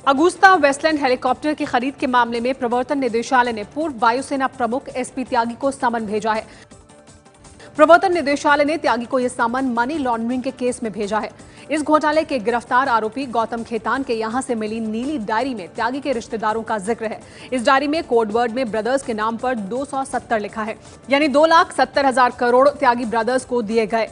Agusta Westland helicopter की खरीद के मामले में प्रवर्तन निदेशालय ने पूर्व वायुसेना प्रमुख एसपी त्यागी को समन भेजा है। प्रवर्तन निदेशालय ने त्यागी को यह समन मनी लॉन्ड्रिंग के केस में भेजा है। इस घोटाले के गिरफ्तार आरोपी गौतम खेतान के यहां से मिली नीली डायरी में त्यागी के रिश्तेदारों का जिक्र है। इस डायरी में कोडवर्ड में ब्रदर्स के नाम पर 270 लिखा है, यानी 2,70,000 करोड़ त्यागी ब्रदर्स को दिए गए।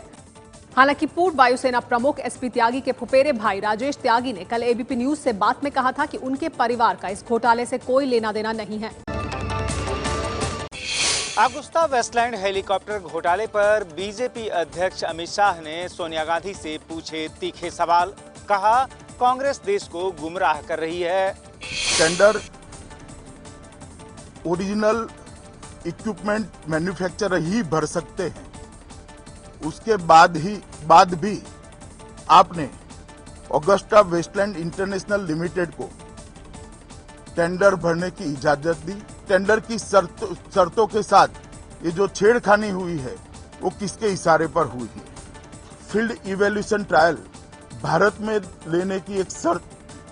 हालांकि पूर्व वायुसेना प्रमुख एसपी त्यागी के फुफेरे भाई राजेश त्यागी ने कल एबीपी न्यूज से बात में कहा था कि उनके परिवार का इस घोटाले से कोई लेना देना नहीं है। अगुस्ता वेस्टलैंड हेलीकॉप्टर घोटाले पर बीजेपी अध्यक्ष अमित शाह ने सोनिया गांधी से पूछे तीखे सवाल। कहा, कांग्रेस देश को गुमराह कर रही है। टेंडर ओरिजिनल इक्विपमेंट मैन्युफैक्चरर ही भर सकते हैं, उसके बाद भी आपने अगुस्ता वेस्टलैंड इंटरनेशनल लिमिटेड को टेंडर भरने की इजाजत दी। टेंडर की शर्तों के साथ ये जो छेड़खानी हुई है वो किसके इशारे पर हुई है? फील्ड इवैल्यूएशन ट्रायल भारत में लेने की एक शर्त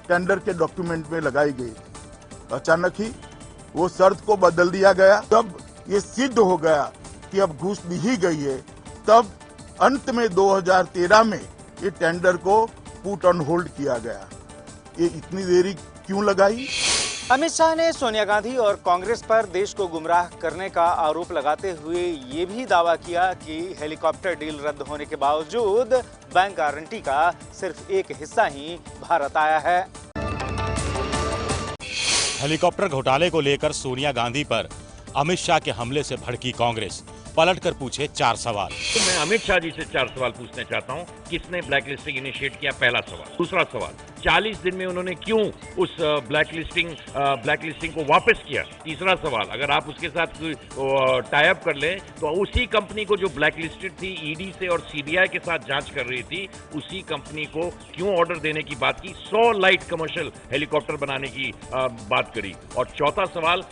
टेंडर के डॉक्यूमेंट में लगाई गई। अचानक ही वो शर्त को बदल दिया गया। तब ये सिद्ध हो गया कि अब घूस दी ही गई है। तब अंत में 2013 में ये टेंडर को पुट ऑन होल्ड किया गया। ये इतनी देरी क्यों लगाई? अमित शाह ने सोनिया गांधी और कांग्रेस पर देश को गुमराह करने का आरोप लगाते हुए ये भी दावा किया कि हेलीकॉप्टर डील रद्द होने के बावजूद बैंक गारंटी का सिर्फ एक हिस्सा ही भारत आया है। हेलीकॉप्टर घोटाले को लेकर सोनिया गांधी पर अमित शाह के हमले से भड़की कांग्रेस पलटकर पूछे 4 सवाल। तो मैं अमित शाह जी से 4 सवाल पूछना चाहता हूं। किसने ब्लैक लिस्टिंग इनिशिएट किया? पहला सवाल। दूसरा सवाल, 40 दिन में उन्होंने क्यों उस ब्लैक लिस्टिंग को वापस किया? तीसरा सवाल, अगर आप उसके साथ टाई अप कर लें तो उसी कंपनी को जो ब्लैक लिस्टेड थी, ईडी से और सीबीआई के साथ जांच कर रही थी, उसी कंपनी को क्यों ऑर्डर देने की बात की? 100 लाइट कमर्शियल हेलीकॉप्टर बनाने की बात करी। और चौथा सवाल,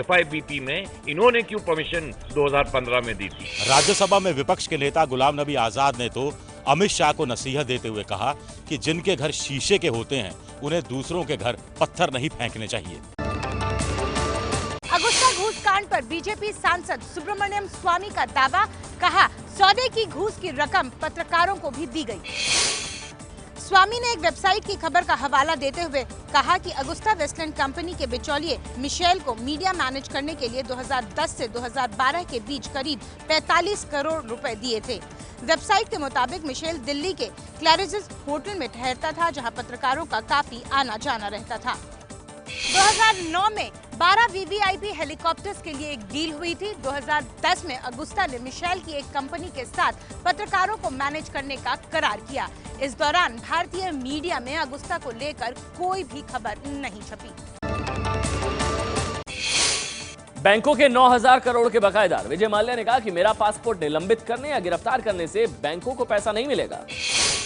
FIBP में इन्होंने क्यों परमिशन 2015 में दी थी? राज्यसभा में विपक्ष के नेता गुलाम नबी आजाद ने तो अमित शाह को नसीहत देते हुए कहा कि जिनके घर शीशे के होते हैं उन्हें दूसरों के घर पत्थर नहीं फेंकने चाहिए। अगुस्ता घूस कांड पर बीजेपी सांसद सुब्रमण्यम स्वामी का दावा। कहा, सौदे की घूस की रकम पत्रकारों को भी दी गई। स्वामी ने एक वेबसाइट की खबर का हवाला देते हुए कहा कि अगुस्ता वेस्टलैंड कंपनी के बिचौलिए मिशेल को मीडिया मैनेज करने के लिए 2010 से 2012 के बीच करीब 45 करोड़ रुपए दिए थे। वेबसाइट के मुताबिक मिशेल दिल्ली के क्लैरिजेस होटल में ठहरता था, जहां पत्रकारों का काफी आना जाना रहता था। 2009 में 12 वीवीआईपी हेलीकॉप्टर्स के लिए एक डील हुई थी। 2010 में अगुस्ता ने मिशेल की एक कंपनी के साथ पत्रकारों को मैनेज करने का करार किया। इस दौरान भारतीय मीडिया में अगुस्ता को लेकर कोई भी खबर नहीं छपी। बैंकों के 9,000 करोड़ के बकायेदार विजय माल्या ने कहा कि मेरा पासपोर्ट निलंबित करने या गिरफ्तार करने से बैंकों को पैसा नहीं मिलेगा।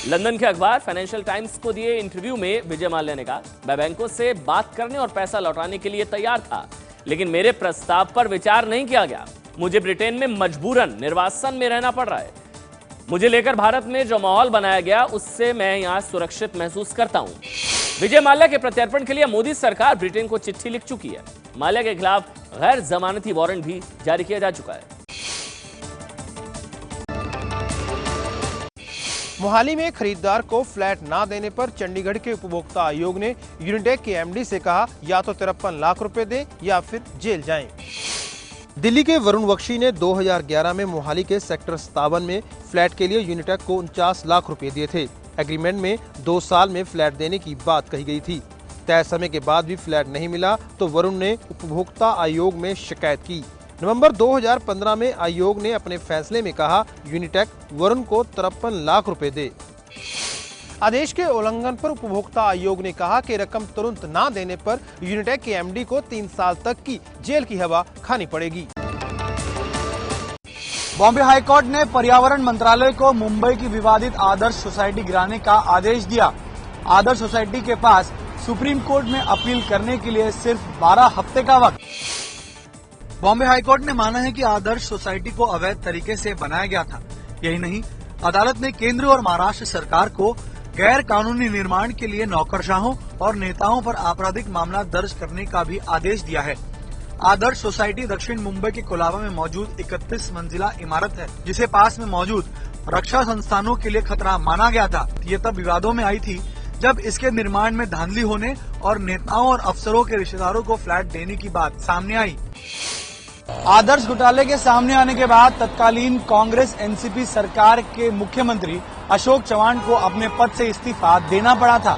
लंदन के अखबार फाइनेंशियल टाइम्स को दिए इंटरव्यू में विजय माल्या ने कहा, मैं बैंकों से बात करने और पैसा लौटाने के लिए तैयार था, लेकिन मेरे प्रस्ताव पर विचार नहीं किया गया। मुझे ब्रिटेन में मजबूरन निर्वासन में रहना पड़ रहा है। मुझे लेकर भारत में जो माहौल बनाया गया उससे मैं यहाँ सुरक्षित महसूस करता हूँ। विजय माल्या के प्रत्यर्पण के लिए मोदी सरकार ब्रिटेन को चिट्ठी लिख चुकी है। माल्या के खिलाफ गैर जमानती वारंट भी जारी किया जा चुका है। मोहाली में खरीदार को फ्लैट ना देने पर चंडीगढ़ के उपभोक्ता आयोग ने यूनिटेक के एमडी से कहा, या तो 53 लाख रुपए दें या फिर जेल जाएं। दिल्ली के वरुण बख्शी ने 2011 में मोहाली के सेक्टर 57 में फ्लैट के लिए यूनिटेक को 49 लाख रुपए दिए थे। एग्रीमेंट में 2 साल में फ्लैट देने की बात कही गई थी। तय समय के बाद भी फ्लैट नहीं मिला तो वरुण ने उपभोक्ता आयोग में शिकायत की। नवंबर 2015 में आयोग ने अपने फैसले में कहा, यूनिटेक वरुण को 53 लाख रुपए दे। आदेश के उल्लंघन पर उपभोक्ता आयोग ने कहा कि रकम तुरंत ना देने पर यूनिटेक के एमडी को 3 साल तक की जेल की हवा खानी पड़ेगी। बॉम्बे हाईकोर्ट ने पर्यावरण मंत्रालय को मुंबई की विवादित आदर्श सोसाइटी गिराने का आदेश दिया। आदर्श सोसाइटी के पास सुप्रीम कोर्ट में अपील करने के लिए सिर्फ 12 हफ्ते का वक्त। बॉम्बे हाईकोर्ट ने माना है कि आदर्श सोसाइटी को अवैध तरीके से बनाया गया था। यही नहीं, अदालत ने केंद्र और महाराष्ट्र सरकार को गैर कानूनी निर्माण के लिए नौकरशाहों और नेताओं पर आपराधिक मामला दर्ज करने का भी आदेश दिया है। आदर्श सोसाइटी दक्षिण मुंबई के कोलाबा में मौजूद 31 मंजिला इमारत है, जिसे पास में मौजूद रक्षा संस्थानों के लिए खतरा माना गया था। ये तब विवादों में आई थी जब इसके निर्माण में धांधली होने और नेताओं और अफसरों के रिश्तेदारों को फ्लैट देने की बात सामने आई। आदर्श घोटाले के सामने आने के बाद तत्कालीन कांग्रेस एनसीपी सरकार के मुख्यमंत्री अशोक चव्हाण को अपने पद से इस्तीफा देना पड़ा था।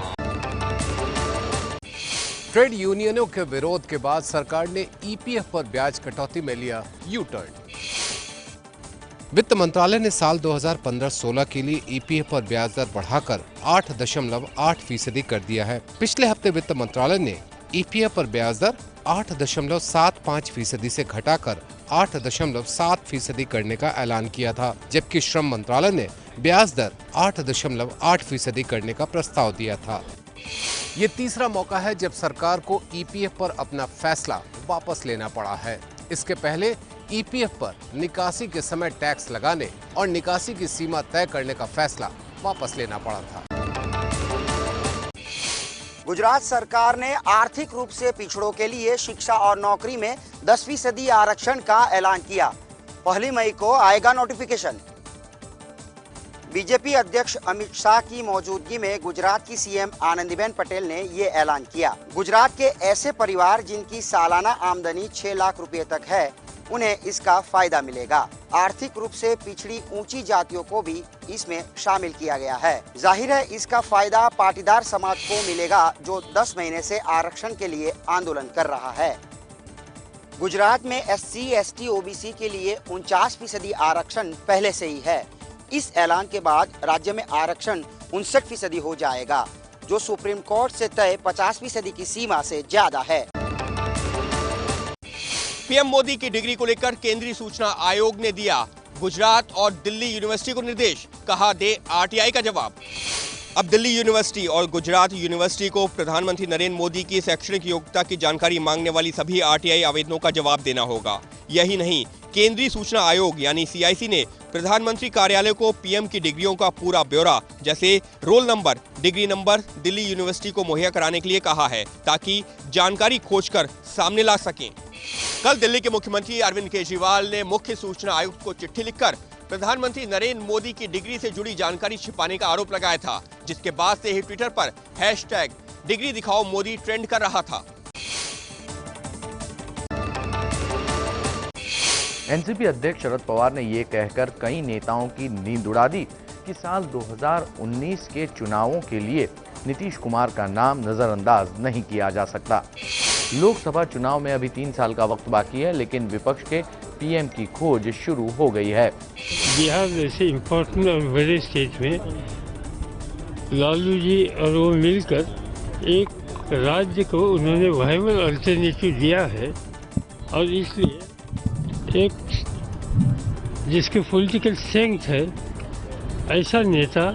ट्रेड यूनियनों के विरोध के बाद सरकार ने ईपीएफ पर ब्याज कटौती में लिया यू टर्न। वित्त मंत्रालय ने साल 2015-16 के लिए ईपीएफ पर ब्याज दर बढ़ाकर 8.8% कर दिया है। पिछले हफ्ते वित्त मंत्रालय ने ईपीएफ पर ब्याज दर 8.75% से घटाकर 8.7% करने का ऐलान किया था, जबकि श्रम मंत्रालय ने ब्याज दर 8.8% करने का प्रस्ताव दिया था। ये तीसरा मौका है जब सरकार को ईपीएफ पर अपना फैसला वापस लेना पड़ा है। इसके पहले ईपीएफ पर निकासी के समय टैक्स लगाने और निकासी की सीमा तय करने का फैसला वापस लेना पड़ा था। गुजरात सरकार ने आर्थिक रूप से पिछड़ों के लिए शिक्षा और नौकरी में 10% आरक्षण का ऐलान किया। 1 मई को आएगा नोटिफिकेशन। बीजेपी अध्यक्ष अमित शाह की मौजूदगी में गुजरात की सीएम आनंदीबेन पटेल ने ये ऐलान किया। गुजरात के ऐसे परिवार जिनकी सालाना आमदनी 6 लाख रुपए तक है, उन्हें इसका फायदा मिलेगा। आर्थिक रूप से पिछड़ी ऊंची जातियों को भी इसमें शामिल किया गया है। जाहिर है इसका फायदा पाटीदार समाज को मिलेगा, जो 10 महीने से आरक्षण के लिए आंदोलन कर रहा है। गुजरात में SC, ST, OBC के लिए 49% आरक्षण पहले से ही है। इस ऐलान के बाद राज्य में आरक्षण 59% हो जाएगा, जो सुप्रीम कोर्ट से तय 50% की सीमा से ज्यादा है। पीएम मोदी की डिग्री को लेकर केंद्रीय सूचना आयोग ने दिया गुजरात और दिल्ली यूनिवर्सिटी को निर्देश, कहा दे आरटीआई का जवाब। अब दिल्ली यूनिवर्सिटी और गुजरात यूनिवर्सिटी को प्रधानमंत्री नरेंद्र मोदी की शैक्षणिक योग्यता की जानकारी मांगने वाली सभी आरटीआई आवेदनों का जवाब देना होगा। यही नहीं, केंद्रीय सूचना आयोग यानी CIC ने प्रधानमंत्री कार्यालय को पीएम की डिग्रियों का पूरा ब्यौरा जैसे roll number, degree number Delhi university को मुहैया कराने के लिए कहा है, ताकि जानकारी खोजकर सामने ला सकें। कल दिल्ली के मुख्यमंत्री अरविंद केजरीवाल ने मुख्य सूचना आयुक्त को चिट्ठी लिखकर प्रधानमंत्री नरेंद्र मोदी की डिग्री से जुड़ी जानकारी छिपाने का आरोप लगाया था, जिसके बाद से ही ट्विटर पर #डिग्री दिखाओ मोदी ट्रेंड कर रहा था। एनसीपी अध्यक्ष शरद पवार ने ये कहकर कई नेताओं की नींद उड़ा दी कि साल 2019 के चुनावों के लिए नीतीश कुमार का नाम नजरअंदाज नहीं किया जा सकता। लोकसभा चुनाव में अभी 3 साल का वक्त बाकी है, लेकिन विपक्ष के पीएम की खोज शुरू हो गई है। बिहार जैसे इम्पोर्टेंट और बड़े स्टेट में लालू जी और वो मिलकर एक राज्य को उन्होंने वायबल अल्टरनेटिव दिया है, और इसलिए एक जिसके पॉलिटिकल स्ट्रेंथ है, ऐसा नेता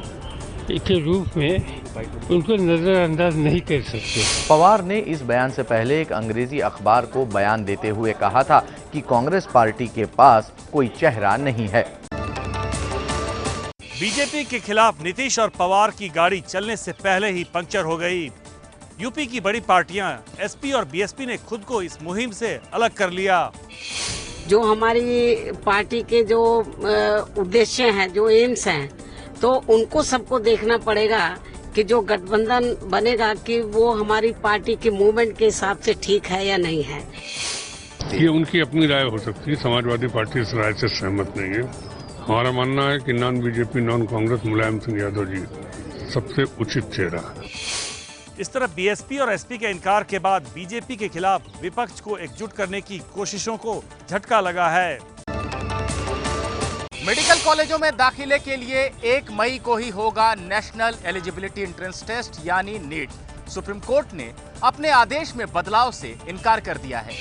के रूप में उनको नजरअंदाज नहीं कर सकते। पवार ने इस बयान से पहले एक अंग्रेजी अखबार को बयान देते हुए कहा था कि कांग्रेस पार्टी के पास कोई चेहरा नहीं है। बीजेपी के खिलाफ नीतीश और पवार की गाड़ी चलने से पहले ही पंक्चर हो गई। यूपी की बड़ी पार्टियां एसपी और बीएसपी ने खुद को इस मुहिम से अलग कर लिया। जो हमारी पार्टी के जो उद्देश्य हैं, जो एम्स हैं, तो उनको सबको देखना पड़ेगा कि जो गठबंधन बनेगा कि वो हमारी पार्टी के मूवमेंट के हिसाब से ठीक है या नहीं है। ये उनकी अपनी राय हो सकती है, समाजवादी पार्टी इस राय से सहमत नहीं है। हमारा मानना है कि non BJP non Congress Mulayam Singh Yadav ji सबसे उचित चेहरा है। इस तरह बीएसपी और एसपी के इनकार के बाद बीजेपी के खिलाफ विपक्ष को एकजुट करने की कोशिशों को झटका लगा है। मेडिकल कॉलेजों में दाखिले के लिए 1 मई को ही होगा नेशनल एलिजिबिलिटी एंट्रेंस टेस्ट यानी नीट। सुप्रीम कोर्ट ने अपने आदेश में बदलाव से इनकार कर दिया है।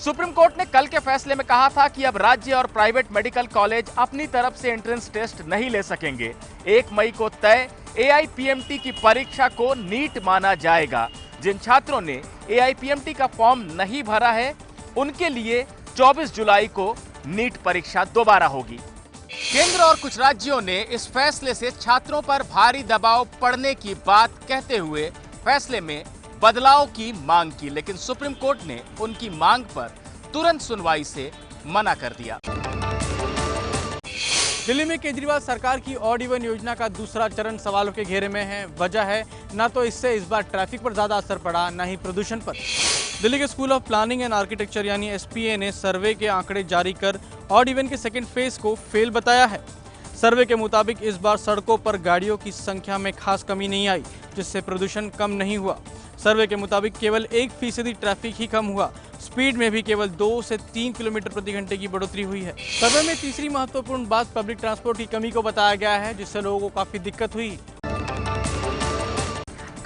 सुप्रीम कोर्ट ने कल के फैसले में कहा था कि अब राज्य और प्राइवेट मेडिकल कॉलेज अपनी तरफ से एंट्रेंस टेस्ट नहीं ले सकेंगे। 1 मई को तय AIPMT की परीक्षा को नीट माना जाएगा। जिन छात्रों ने AIPMT का फॉर्म नहीं भरा है, उनके लिए 24 जुलाई को नीट परीक्षा दोबारा होगी। केंद्र और कुछ राज्यों ने इस फैसले से छात्रों पर भारी दबाव पड़ने की बात कहते हुए फैसले में बदलाव की मांग की, लेकिन सुप्रीम कोर्ट ने उनकी मांग पर तुरंत सुनवाई से मना कर दिया। दिल्ली में केजरीवाल सरकार की ऑड इवन योजना का दूसरा चरण सवालों के घेरे में है। वजह है ना तो इससे इस बार ट्रैफिक पर ज्यादा असर पड़ा, ना ही प्रदूषण पर। दिल्ली के school of planning and architecture यानी एसपीए ने सर्वे के आंकड़े जारी कर ऑड इवन के सेकेंड फेज को फेल बताया है। सर्वे के मुताबिक इस बार सड़कों पर गाड़ियों की संख्या में खास कमी नहीं आई, जिससे प्रदूषण कम नहीं हुआ। सर्वे के मुताबिक केवल 1% ट्रैफिक ही कम हुआ। स्पीड में भी केवल 2 से 3 किलोमीटर प्रति घंटे की बढ़ोतरी हुई है। सर्वे में तीसरी महत्वपूर्ण बात पब्लिक ट्रांसपोर्ट की कमी को बताया गया है, जिससे लोगों को काफी दिक्कत हुई।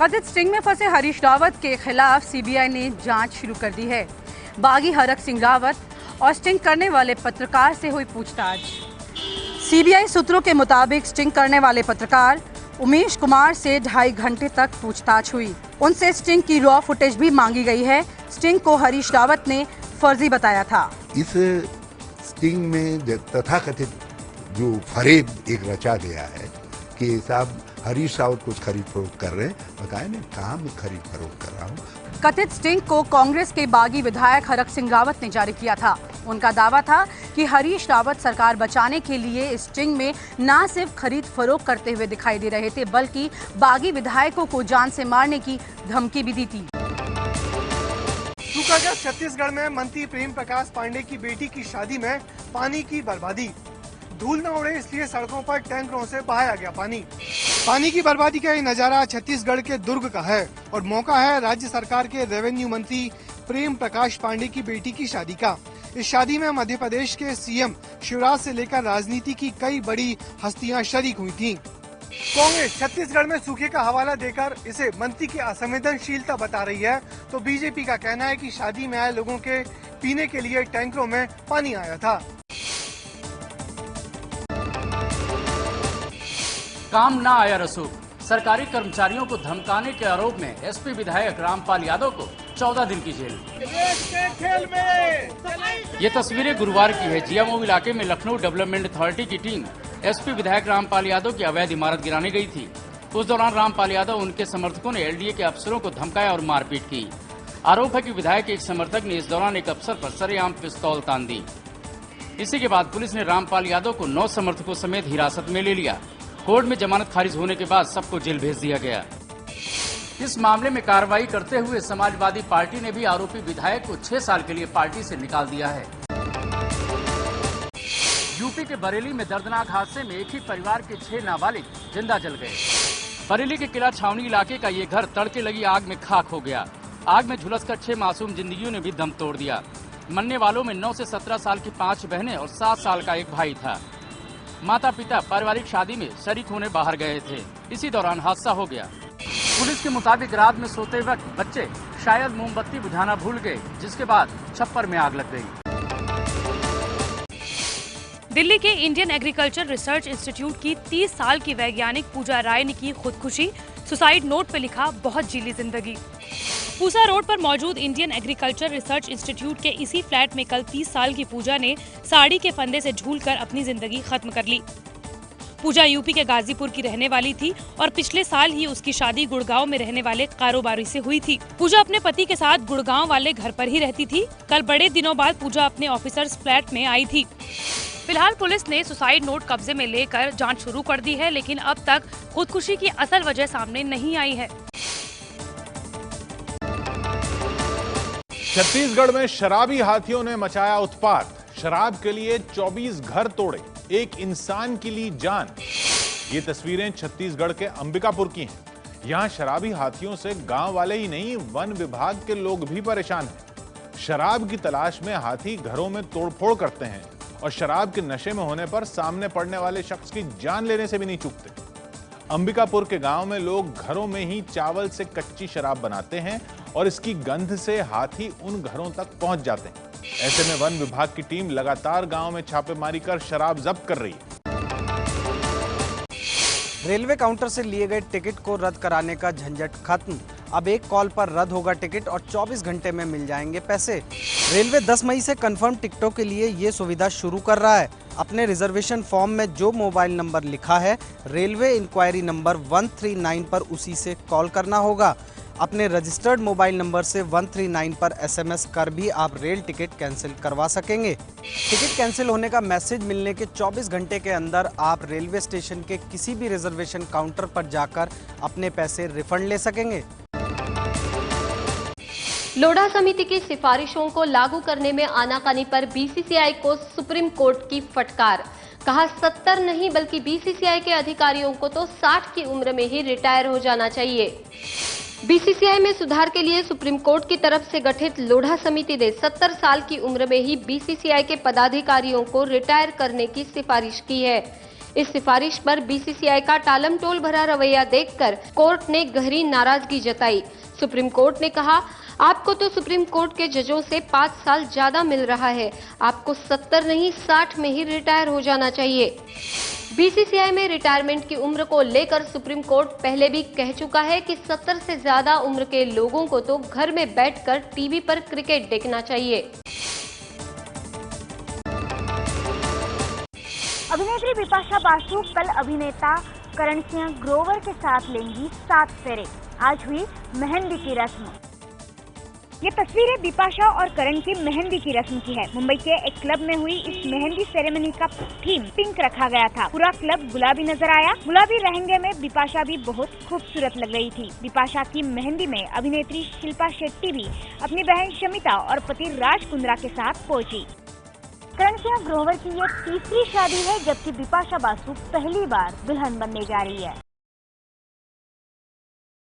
कथित स्टिंग में फंसे हरीश रावत के खिलाफ सीबीआई ने जांच शुरू कर दी है। बागी हरक सिंह रावत और स्टिंग करने वाले पत्रकार से हुई पूछताछ। सीबीआई सूत्रों के मुताबिक स्टिंग करने वाले पत्रकार उमेश कुमार से 2.5 घंटे तक पूछताछ हुई। उनसे स्टिंग की रॉ फुटेज भी मांगी गई है। स्टिंग को हरीश रावत ने फर्जी बताया था। इस स्टिंग में तथाकथित जो फरेब एक रचा गया है कि साहब हरीश रावत कुछ खरीद फरोख्त कर रहे हैं, बताया नहीं कहाँ मैं खरीद फरोख्त कर रहा हूँ। कथित स्टिंग को कांग्रेस के बागी विधायक हरक सिंह रावत ने जारी किया था। उनका दावा था कि हरीश रावत सरकार बचाने के लिए स्टिंग में न सिर्फ खरीद फरोख्त करते हुए दिखाई दे रहे थे, बल्कि बागी विधायकों को जान से मारने की धमकी भी दी थी। सूखाग्रस्त छत्तीसगढ़ में मंत्री प्रेम प्रकाश पांडे की बेटी की शादी में पानी की बर्बादी। धूल न उड़े इसलिए सड़कों पर टैंकरों से बहाया गया पानी की बर्बादी का ये नजारा छत्तीसगढ़ के दुर्ग का है और मौका है राज्य सरकार के रेवेन्यू मंत्री प्रेम प्रकाश पांडे की बेटी की शादी का। इस शादी में मध्य प्रदेश के सीएम शिवराज से लेकर राजनीति की कई बड़ी हस्तियां शरीक हुई थीं। कांग्रेस छत्तीसगढ़ में सूखे का हवाला देकर इसे मंत्री की असंवेदनशीलता बता रही है, तो बीजेपी का कहना है कि शादी में आए लोगों के पीने के लिए टैंकरों में पानी आया था। काम ना आया रसूख। सरकारी कर्मचारियों को धमकाने के आरोप में एसपी विधायक रामपाल यादव को 14 दिन की जेल। ये तस्वीरें गुरुवार की है। जियामऊ इलाके में लखनऊ डेवलपमेंट अथॉरिटी की टीम एसपी विधायक रामपाल यादव की अवैध इमारत गिराने गई थी। उस दौरान रामपाल यादव उनके समर्थकों ने एलडीए के अफसरों को धमकाया और मारपीट की। आरोप है कि विधायक के एक समर्थक ने इस दौरान एक अफसर पर सरेआम पिस्तौल तान दी। इसी के बाद पुलिस ने रामपाल यादव को 9 समर्थकों समेत हिरासत में ले लिया। कोर्ट में जमानत खारिज होने के बाद सबको जेल भेज दिया गया। इस मामले में कार्रवाई करते हुए समाजवादी पार्टी ने भी आरोपी विधायक को 6 साल के लिए पार्टी से निकाल दिया है। यूपी के बरेली में दर्दनाक हादसे में एक ही परिवार के 6 नाबालिग जिंदा जल गए। बरेली के किला छावनी इलाके का ये घर तड़के लगी आग में खाक हो गया। आग में झुलसकर 6 मासूम जिंदगियों ने भी दम तोड़ दिया। मरने वालों में 9 से 17 साल की 5 बहनें और 7 साल का एक भाई था। माता पिता पारिवारिक शादी में शरीक होने बाहर गए थे। इसी दौरान हादसा हो गया। पुलिस के मुताबिक रात में सोते वक्त बच्चे शायद मोमबत्ती बुझाना भूल गए, जिसके बाद छप्पर में आग लग गई। दिल्ली के इंडियन एग्रीकल्चर रिसर्च इंस्टीट्यूट की 30 साल की वैज्ञानिक पूजा राय ने की खुदकुशी। सुसाइड नोट पर लिखा, बहुत जीली जिंदगी। पूसा रोड पर मौजूद इंडियन एग्रीकल्चर रिसर्च इंस्टीट्यूट के इसी फ्लैट में कल 30 साल की पूजा ने साड़ी के फंदे से झूलकर अपनी जिंदगी खत्म कर ली। पूजा यूपी के गाजीपुर की रहने वाली थी और पिछले साल ही उसकी शादी गुड़गांव में रहने वाले कारोबारी से हुई थी। पूजा अपने पति के साथ गुड़गांव वाले घर पर ही रहती थी। कल बड़े दिनों बाद पूजा अपने ऑफिसर्स फ्लैट में आई थी। फिलहाल पुलिस ने सुसाइड नोट कब्जे में लेकर जांच शुरू कर दी है, लेकिन अब तक खुदकुशी की असल वजह सामने नहीं आई है। छत्तीसगढ़ में शराबी हाथियों ने मचाया उत्पात। शराब के लिए 24 घर तोड़े, एक इंसान की ली जान। ये तस्वीरें छत्तीसगढ़ के अंबिकापुर की हैं। यहां शराबी हाथियों से गांव वाले ही नहीं, वन विभाग के लोग भी परेशान हैं। शराब की तलाश में हाथी घरों में तोड़फोड़ करते हैं और शराब के नशे में होने पर सामने पड़ने वाले शख्स की जान लेने से भी नहीं चूकते। अंबिकापुर के गांव में लोग घरों में ही चावल से कच्ची शराब बनाते हैं और इसकी गंध से हाथी उन घरों तक पहुंच जाते हैं। ऐसे में वन विभाग की टीम लगातार गांव में छापेमारी कर शराब जब्त कर रही है। रेलवे काउंटर से लिए गए टिकट को रद्द कराने का झंझट खत्म। अब एक कॉल पर रद्द होगा टिकट और 24 घंटे में मिल जाएंगे पैसे। रेलवे 10 मई से कंफर्म टिकटों के लिए ये सुविधा शुरू कर रहा है। अपने रिजर्वेशन फॉर्म में जो मोबाइल नंबर लिखा है रेलवे इंक्वायरी नंबर 139 पर उसी से कॉल करना होगा। अपने रजिस्टर्ड मोबाइल नंबर से 139 पर SMS कर भी आप रेल टिकट कैंसिल करवा सकेंगे। टिकट कैंसिल होने का मैसेज मिलने के 24 घंटे के अंदर आप रेलवे स्टेशन के किसी भी रिजर्वेशन काउंटर पर जाकर अपने पैसे रिफंड ले सकेंगे। लोढ़ा समिति की सिफारिशों को लागू करने में आनाकानी पर BCCI को सुप्रीम कोर्ट की फटकार। कहा 70 नहीं बल्कि BCCI के अधिकारियों को तो 60 की उम्र में ही रिटायर हो जाना चाहिए। BCCI में सुधार के लिए सुप्रीम कोर्ट की तरफ से गठित लोढ़ा समिति ने 70 साल की उम्र में ही BCCI के पदाधिकारियों को रिटायर करने की सिफारिश की है। इस सिफारिश पर BCCI का टालमटोल भरा रवैया देखकर कोर्ट ने गहरी नाराजगी जताई। सुप्रीम कोर्ट ने कहा, आपको तो सुप्रीम कोर्ट के जजों से 5 साल ज्यादा मिल रहा है, आपको 70 नहीं 60 में ही रिटायर हो जाना चाहिए। BCCI में रिटायरमेंट की उम्र को लेकर सुप्रीम कोर्ट पहले भी कह चुका है कि 70 से ज्यादा उम्र के लोगों को तो घर में बैठकर टीवी पर क्रिकेट देखना चाहिए। अभिनेत्री बिपाशा बासु कल अभिनेता करण सिंह ग्रोवर के साथ लेंगी 7 फेरे। आज हुई मेहंदी की रस्म। ये तस्वीरें बिपाशा और करण की मेहंदी की रस्म की है। मुंबई के एक क्लब में हुई इस मेहंदी सेरेमनी का थीम पिंक रखा गया था। पूरा क्लब गुलाबी नजर आया। गुलाबी लहंगे में बिपाशा भी बहुत खूबसूरत लग रही थी। बिपाशा की मेहंदी में अभिनेत्री शिल्पा शेट्टी भी अपनी बहन शमिता और पति राज कुंद्रा के साथ पहुंची। करण सिंह ग्रोवर की ये तीसरी शादी है, जबकि बिपाशा बासु पहली बार दुल्हन बनने जा रही है।